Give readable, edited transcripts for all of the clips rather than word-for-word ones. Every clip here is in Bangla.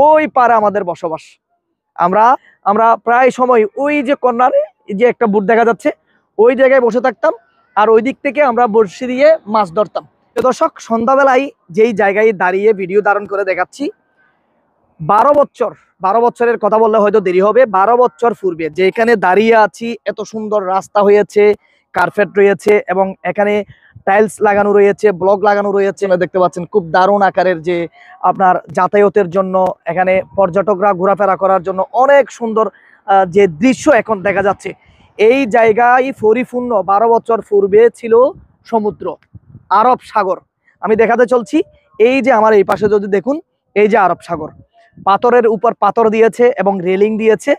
ওই পারে আমাদের বসবাস। আমরা আমরা প্রায় সময় ওই যে কর্নারে যে একটা বুট দেখা যাচ্ছে ওই জায়গায় বসে থাকতাম, আর ওই দিক থেকে আমরা বড়শি দিয়ে মাছ ধরতাম। দর্শক, সন্ধ্যাবেলায় যেই জায়গায় দাঁড়িয়ে ভিডিও ধারণ করে দেখাচ্ছি, 12 বছরের কথা বললে হয়তো দেরি হবে, 12 বছর পূর্বে যেখানে দাঁড়িয়ে আছি এত সুন্দর রাস্তা হয়েছে, কার্পেট রয়েছে এবং এখানে টাইলস লাগানো রয়েছে, ব্লক লাগানো রয়েছে। দেখতে পাচ্ছেন খুব দারুণ আকারের যে আপনার যাতায়াতের জন্য, এখানে পর্যটকরা ঘোরাফেরা করার জন্য অনেক সুন্দর যে দৃশ্য এখন দেখা যাচ্ছে। এই জায়গায় পরিপূর্ণ 12 বছর পূর্বে ছিল সমুদ্র, আরব সাগর। আমি দেখাতে চলছি, এই যে আমার এই পাশে যদি দেখুন, এই যে আরব সাগর, পাথরের উপর পাথর দিয়েছে এবং রেলিং দিয়েছে,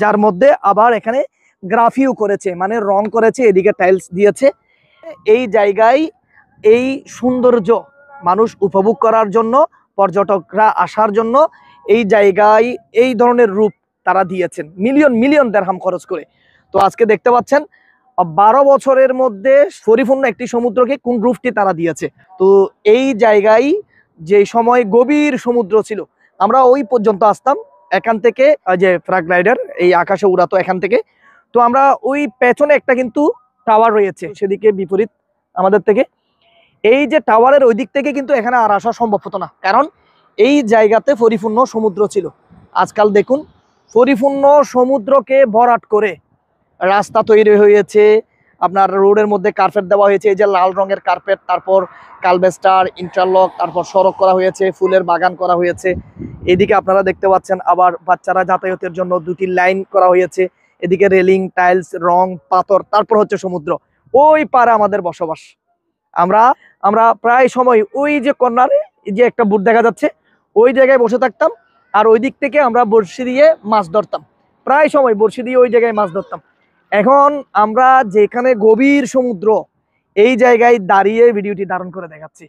যার মধ্যে আবার এখানে গ্রাফিও করেছে, মানে রং করেছে, এদিকে টাইলস দিয়েছে। এই জায়গায় এই সৌন্দর্য মানুষ উপভোগ করার জন্য, পর্যটকরা আসার জন্য এই জায়গায় এই ধরনের রূপ তারা দিয়েছেন মিলিয়ন মিলিয়ন দিরহাম খরচ করে। তো আজকে দেখতে পাচ্ছেন 12 বছরের মধ্যে পরিপূর্ণ একটি সমুদ্রকে কোন রূপটি তারা দিয়েছে। তো এই জায়গায় যে সময় গভীর সমুদ্র ছিল, আমরা ওই পর্যন্ত আসতাম এখান থেকে, যে প্যারাগ্লাইডার এই আকাশে উড়াতো এখান থেকে। তো আমরা ওই পেছনে একটা কিন্তু টাওয়ার রয়েছে সেদিকে বিপরীত আমাদের থেকে, এই যে টাওয়ারের ওই দিক থেকে কিন্তু এখানে আর আসা সম্ভব হতো না, কারণ এই জায়গাতে পরিপূর্ণ সমুদ্র ছিল। আজকাল দেখুন পরিপূর্ণ সমুদ্রকে ভরাট করে রাস্তা তৈরি হয়েছে, আপনার রোডের মধ্যে কার্পেট দেওয়া হয়েছে, এই যে লাল রঙের কার্পেট, তারপর কালবেস্টার, ইন্টারলক, তারপর সড়ক করা হয়েছে, ফুলের বাগান করা হয়েছে। এদিকে আপনারা দেখতে পাচ্ছেন আবার বাচ্চারা যাতায়াতের জন্য 2টি লাইন করা হয়েছে, এদিকে রেলিং, টাইলস, রং, পাথর, তারপর হচ্ছে সমুদ্র। ওই পারে আমাদের বসবাস। আমরা আমরা প্রায় সময় ওই যে কর্নারে যে একটা বুট দেখা যাচ্ছে ওই জায়গায় বসে থাকতাম, আর ওই দিক থেকে আমরা বড়শি দিয়ে মাছ ধরতাম, প্রায় সময় বড়শি দিয়ে ওই জায়গায় মাছ ধরতাম। এখন আমরা যেখানে গভীর সমুদ্র, এই জায়গায় দাঁড়িয়ে ভিডিওটি ধারণ করে দেখাচ্ছি।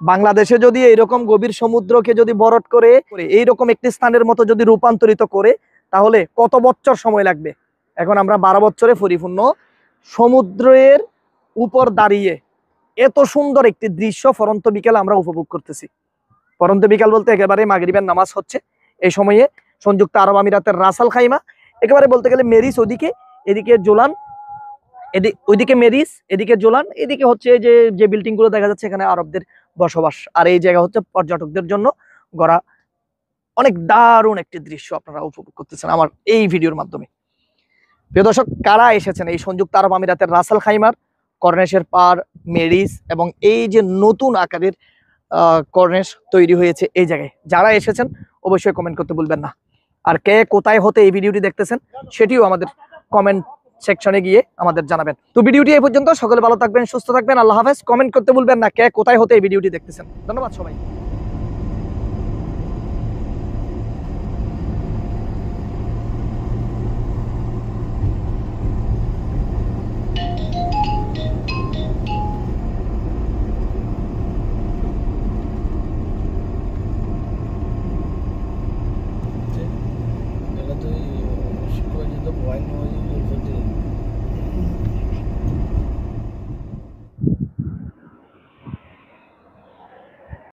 বাংলাদেশে যদি এইরকম গভীর সমুদ্রকে যদি বরট করে এইরকম একটি স্থানের মতো যদি রূপান্তরিত করে, তাহলে কত বছর সময় লাগবে। এখন আমরা 12 বছরে পরিপূর্ণ সমুদ্রের উপর দাঁড়িয়ে এত সুন্দর একটি দৃশ্য পরন্ত বিকেল আমরা উপভোগ করতেছি। পরন্ত বিকাল বলতে একেবারে মাগরিবের নামাজ হচ্ছে এই সময়ে সংযুক্ত আরব আমিরাতের রাস আল খাইমা, একেবারে বলতে গেলে মেরিস ওদিকে, এদিকে জোলান, ওইদিকে মেরিস, এদিকে জোলান, এদিকে হচ্ছে যে বিল্ডিং গুলো দেখা যাচ্ছে এখানে আরবদের বসবাস। আর এই জায়গা হচ্ছে পর্যটকদের জন্য গড়া অনেক দারুণ একটি দৃশ্য আপনারা উপভোগ করতেছেন আমার এই ভিডিওর মাধ্যমে। প্রিয় দর্শক, কারা এসেছেন এই সংযুক্ত আরব আমিরাতের রাস আল খাইমার, কর্নেশের পার, মেরিস এবং এই যে নতুন আকারের কর্নেশ তৈরি হয়েছে এই জায়গায়, যারা এসেছেন অবশ্যই কমেন্ট করতে ভুলবেন না। আর কে কোথায় হতে এই ভিডিওটি দেখতেছেন সেটিও আমাদের কমেন্ট সেকশনে গিয়ে আমাদের জানাবেন। তো ভিডিওটি এই পর্যন্ত, সকলে ভালো থাকবেন, সুস্থ থাকবেন, আল্লাহ হাফেজ। কমেন্ট করতে ভুলবেন না কে কোথায় হতে এই ভিডিওটি দেখতেছেন। ধন্যবাদ সবাই। শুক্রবার ভয় নেওয়া